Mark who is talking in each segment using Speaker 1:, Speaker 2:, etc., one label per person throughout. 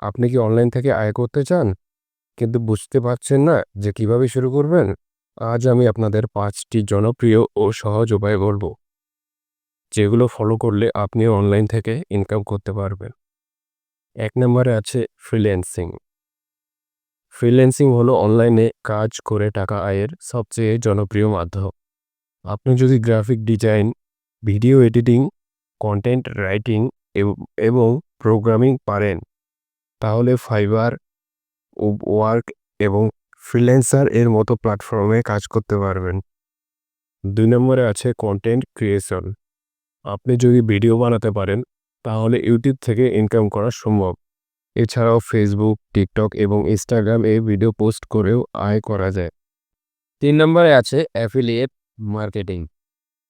Speaker 1: আপনি কি অনলাইন থেকে আয় করতে চান কিন্তু বুঝতে পারছেন না যে কিভাবে শুরু করবেন? আজ আমি আপনাদের 5টি জনপ্রিয় ও সহজ উপায় বলবো, যেগুলো ফলো করলে আপনি অনলাইন থেকে ইনকাম করতে পারবেন। 1 নম্বরে আছে ফ্রিল্যান্সিং। ফ্রিল্যান্সিং হলো অনলাইনে কাজ করে টাকা আয়ের সবচেয়ে জনপ্রিয় মাধ্যম। আপনি যদি graphic design, video editing, content writing এবং প্রোগ্রামিং পারেন, তাহলে ফাইবার, ওয়ার্ক এবং ফ্রিল্যান্সার এর মতো প্ল্যাটফর্মে কাজ করতে পারবেন। 2 নম্বরে আছে কন্টেন্ট ক্রিয়েশন। আপনি যদি ভিডিও বানাতে পারেন, তাহলে ইউটিউব থেকে ইনকাম করা সম্ভব। এছাড়াও ফেসবুক, টিকটক এবং ইনস্টাগ্রাম এ ভিডিও পোস্ট করেও আয় করা যায়। 3 নম্বরে আছে অ্যাফিলিয়েট মার্কেটিং।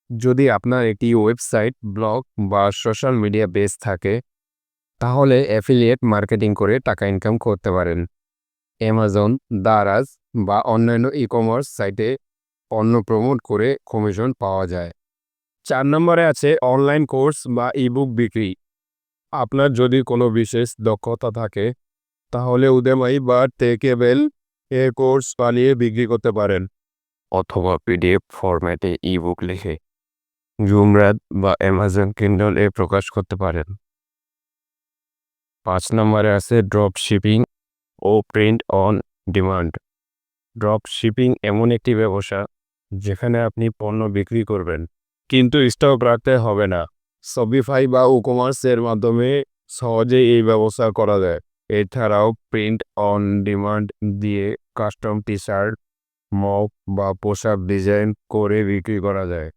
Speaker 1: যদি আপনার একটি ওয়েবসাইট, ব্লগ বা সোশ্যাল মিডিয়া পেজ থাকে, তাহলে অ্যাফিলিয়েট মার্কেটিং করে টাকা ইনকাম করতে পারেন। অ্যামাজন, দারাজ বা অন্যান্য ই-কমার্স সাইটে পণ্য প্রমোট করে কমিশন পাওয়া যায়। 4 নম্বরে আছে অনলাইন কোর্স বা ই-বুক বিক্রি। আপনার যদি কোনো বিশেষ দক্ষতা থাকে, তাহলে উদেমাই বা টেকেবেল এ কোর্স বানিয়ে বিক্রি করতে পারেন, অথবা পিডিএফ ফরম্যাটে ই-বুক লিখে জুমরাত বা অ্যামাজন কিন্ডল এ প্রকাশ করতে পারেন। 5 নম্বরে আছে ড্রপ শিপিং ও print on demand. Drop shipping এমন একটি ব্যবসা যেখানে আপনি পণ্য বিক্রি করবেন, কিন্তু স্টক রাখতে হবে না। শপিফাই বা ই-কমার্স এর মাধ্যমে সহজেই এই ব্যবসা করা যায়। এছাড়াও প্রিন্ট অন ডিমান্ড দিয়ে কাস্টম টি-শার্ট, মগ বা পোশাক ডিজাইন করে বিক্রি করা যায়।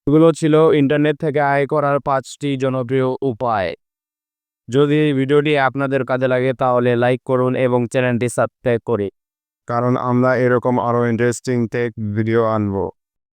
Speaker 1: এগুলো ছিল ইন্টারনেট থেকে আয় করার 5টি জনপ্রিয় উপায়। যদি এই ভিডিওটি আপনাদের কাজে লাগে তাহলে লাইক করুন এবং চ্যানেলটি সাবস্ক্রাইব করুন, কারণ আমরা এরকম আরও ইন্টারেস্টিং টেক ভিডিও আনবো।